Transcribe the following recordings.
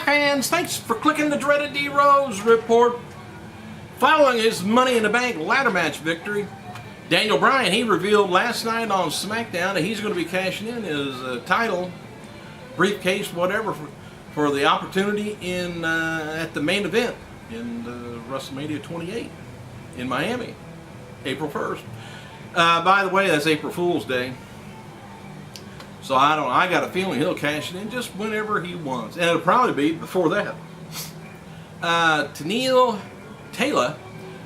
Hi fans, thanks for clicking the dreaded D Rose report. Following his Money in the Bank ladder match victory, Daniel Bryan, he revealed last night on SmackDown that he's going to be cashing in his title, briefcase, whatever, for the opportunity in at the main event in WrestleMania 28 in Miami, April 1st. By the way, that's April Fool's Day. So I got a feeling he'll cash it in just whenever he wants. And it'll probably be before that. Tennille Taylor,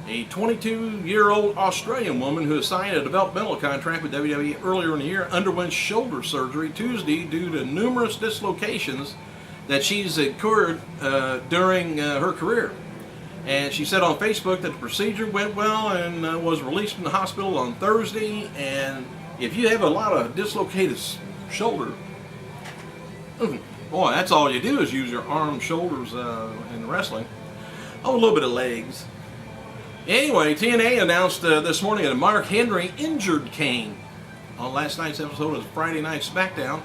a 22-year-old Australian woman who has signed a developmental contract with WWE earlier in the year, underwent shoulder surgery Tuesday due to numerous dislocations that she's incurred during her career. And she said on Facebook that the procedure went well and was released from the hospital on Thursday. And if you have a lot of dislocated shoulder, boy, that's all you do is use your arms, shoulders in wrestling. Oh, a little bit of legs. Anyway, TNA announced this morning that Mark Henry injured Kane on last night's episode of Friday Night SmackDown.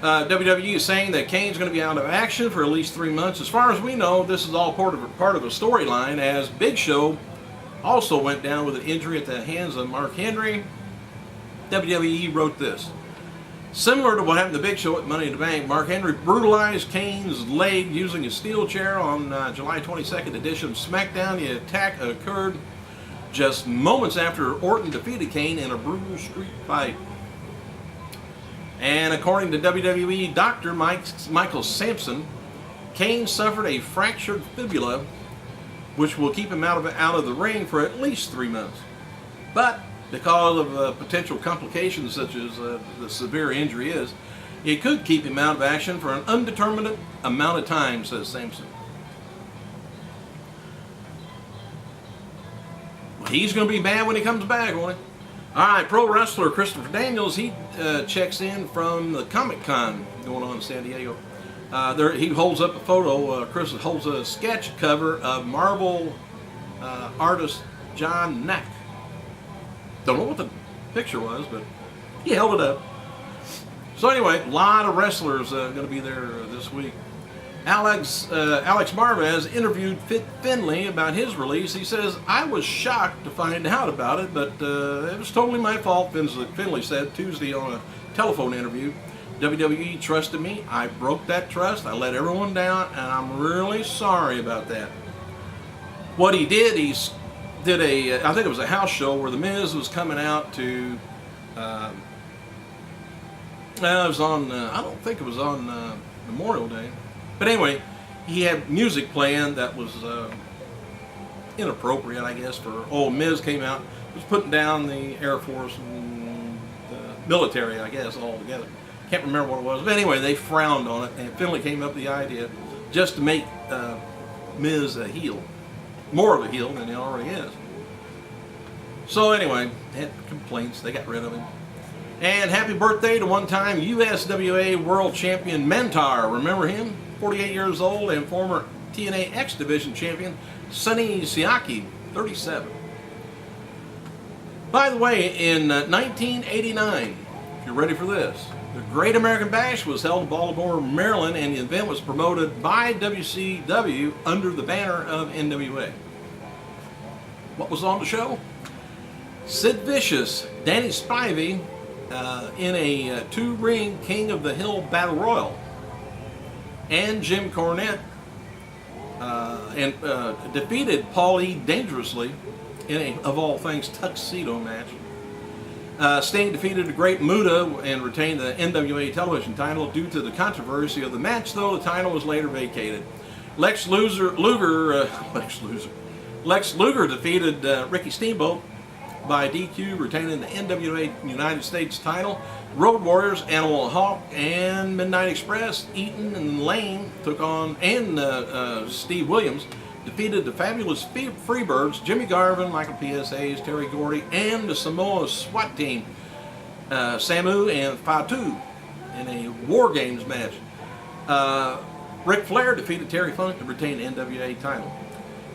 WWE is saying that Kane's going to be out of action for at least 3 months. As far as we know, this is all part of a storyline, as Big Show also went down with an injury at the hands of Mark Henry. WWE wrote this: similar to what happened to Big Show at Money in the Bank, Mark Henry brutalized Kane's leg using a steel chair on July 22nd edition of SmackDown. The attack occurred just moments after Orton defeated Kane in a brutal street fight. And according to WWE doctor Michael Sampson, Kane suffered a fractured fibula, which will keep him out of the ring for at least 3 months. But because of potential complications such as the severe injury is, it could keep him out of action for an undetermined amount of time, says Sampson. Well, he's going to be bad when he comes back, won't he? All right, pro wrestler Christopher Daniels, he checks in from the Comic-Con going on in San Diego. He holds up a photo. Chris holds a sketch cover of Marvel artist John Nack. Don't know what the picture was, but he held it up. So anyway, a lot of wrestlers going to be there this week. Alex Marvez interviewed Fit Finlay about his release. He says, "I was shocked to find out about it, but it was totally my fault," Finlay said Tuesday on a telephone interview. "WWE trusted me. I broke that trust. I let everyone down, and I'm really sorry about that." What he did, I think it was a house show where The Miz was coming out to, it was on, I don't think it was on Memorial Day. But anyway, he had music playing that was inappropriate, I guess, for old Miz came out, was putting down the Air Force and the military, I guess, all together. Can't remember what it was. But anyway, they frowned on it, and Finlay came up with the idea just to make Miz a heel. More of a heel than he already is. So anyway, they had complaints, they got rid of him. And happy birthday to one-time USWA World Champion Mentar. Remember him? 48 years old, and former TNA X Division Champion Sonny Siaki, 37. By the way, in 1989, if you're ready for this, the Great American Bash was held in Baltimore, Maryland, and the event was promoted by WCW under the banner of NWA. What was on the show? Sid Vicious, Danny Spivey, in a two-ring King of the Hill Battle Royal, and Jim Cornette defeated Paul E. Dangerously in a, of all things, tuxedo match. Sting defeated the Great Muta and retained the NWA television title. Due to the controversy of the match, though, the title was later vacated. Lex Luger defeated Ricky Steamboat by DQ, retaining the NWA United States title. Road Warriors, Animal Hawk, and Midnight Express, Eaton and Lane took on, and Steve Williams defeated the Fabulous Freebirds, Jimmy Garvin, Michael P.S. Hayes, Terry Gordy, and the Samoa SWAT team, Samu and Fatu, in a War Games match. Ric Flair defeated Terry Funk to retain the NWA title.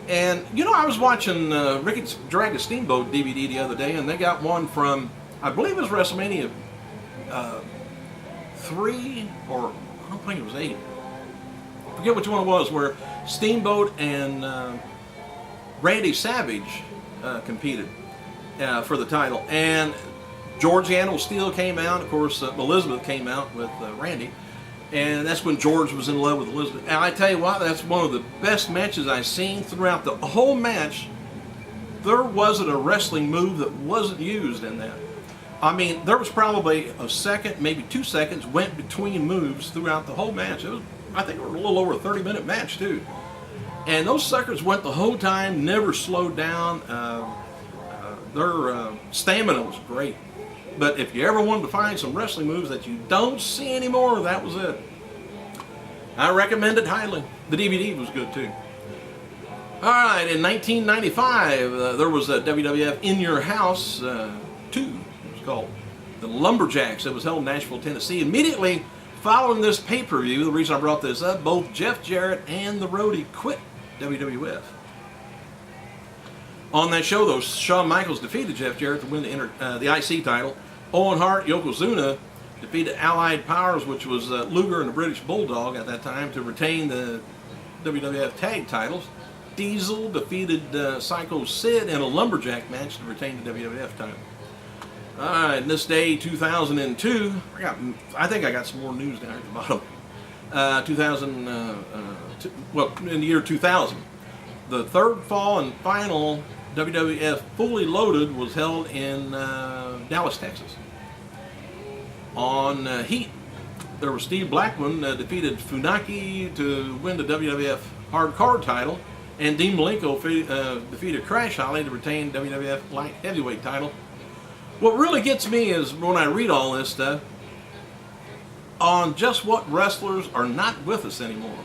And, you know, I was watching Ricky's Drag a Steamboat DVD the other day, and they got one from, I believe it was WrestleMania 3, or I don't think it was 8. forget which one it was, where Steamboat and Randy Savage competed for the title. And George Animal Steel came out. Of course, Elizabeth came out with Randy. And that's when George was in love with Elizabeth. And I tell you what, that's one of the best matches I've seen throughout the whole match. There wasn't a wrestling move that wasn't used in that. I mean, there was probably a second, maybe 2 seconds went between moves throughout the whole match. It was, I think it was a little over a 30-minute match, too. And those suckers went the whole time, never slowed down. Their stamina was great. But if you ever wanted to find some wrestling moves that you don't see anymore, that was it. I recommend it highly. The DVD was good, too. All right, in 1995, there was a WWF In Your House 2, it was called. The Lumberjacks. It was held in Nashville, Tennessee. Immediately following this pay-per-view, the reason I brought this up, both Jeff Jarrett and the Roadie quit WWF. On that show, though, Shawn Michaels defeated Jeff Jarrett to win the IC title. Owen Hart, Yokozuna defeated Allied Powers, which was Luger and the British Bulldog at that time, to retain the WWF tag titles. Diesel defeated Psycho Sid in a lumberjack match to retain the WWF title. All right, this day, 2002, I think I got some more news down at the bottom. Well, in the year 2000, the third fall and final WWF Fully Loaded was held in Dallas, Texas. On Heat, there was Steve Blackman defeated Funaki to win the WWF Hard Card title, and Dean Malenko defeated Crash Holly to retain WWF Light Heavyweight title. What really gets me is when I read all this stuff on just what wrestlers are not with us anymore.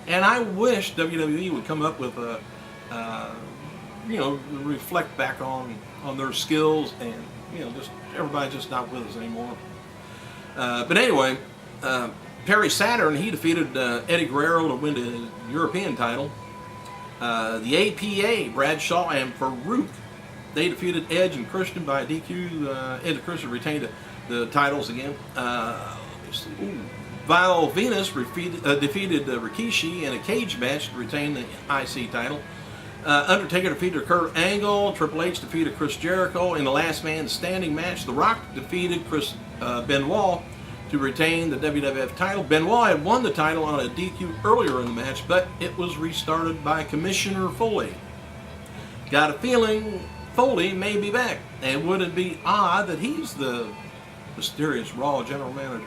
And I wish WWE would come up with a, reflect back on their skills, and just everybody's just not with us anymore. But anyway, Perry Saturn, he defeated Eddie Guerrero to win the European title. The APA, Bradshaw and Farouk, they defeated Edge and Christian by DQ. Edge and Christian retained the titles again. Val Venus defeated Rikishi in a cage match to retain the IC title. Undertaker defeated Kurt Angle. Triple H defeated Chris Jericho in the Last Man Standing match. The Rock defeated Benoit to retain the WWF title. Benoit had won the title on a DQ earlier in the match, but it was restarted by Commissioner Foley. Got a feeling Foley may be back, and would it be odd that he's the mysterious Raw general manager?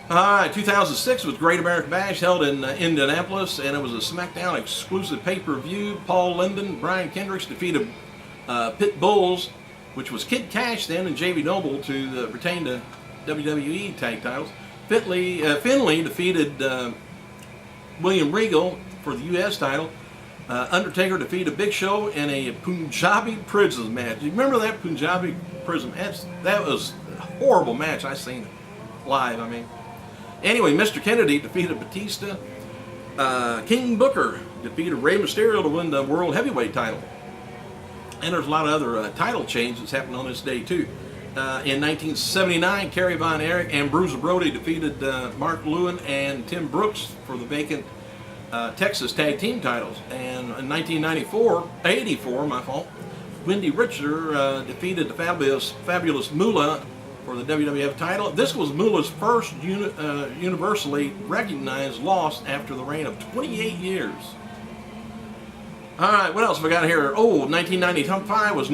All right, 2006 was Great American Bash held in Indianapolis, and it was a SmackDown exclusive pay-per-view. Paul London, Brian Kendricks defeated Pit Bulls, which was Kid Cash then, and JV Noble to retain the WWE tag titles. Finlay defeated William Regal for the U.S. title. Undertaker defeated Big Show in a Punjabi Prison match. You remember that Punjabi Prison match? That was a horrible match. I seen it live, I mean. Anyway, Mr. Kennedy defeated Batista. King Booker defeated Rey Mysterio to win the World Heavyweight title. And there's a lot of other title changes happening on this day, too. In 1979, Kerry Von Erich and Bruiser Brody defeated Mark Lewin and Tim Brooks for the vacant Texas Tag Team titles. And in 1984, my fault, Wendy Richter defeated the Fabulous Moolah for the WWF title. This was Moolah's first universally recognized loss after the reign of 28 years. All right, what else have I got here? Oh, 1995 was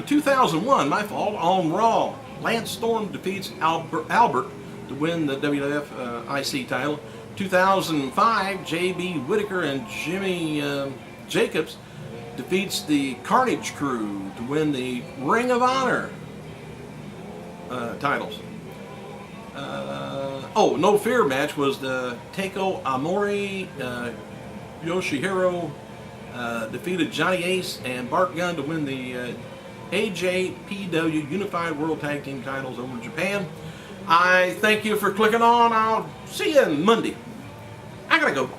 2001, my fault, on Raw. Lance Storm defeats Albert to win the WWF IC title. 2005, J.B. Whitaker and Jimmy Jacobs defeats the Carnage Crew to win the Ring of Honor titles. No Fear match was the Taiko Amori. Yoshihiro defeated Johnny Ace and Bart Gunn to win the AJPW Unified World Tag Team titles over Japan. I thank you for clicking on. I'll see you Monday. I gotta go.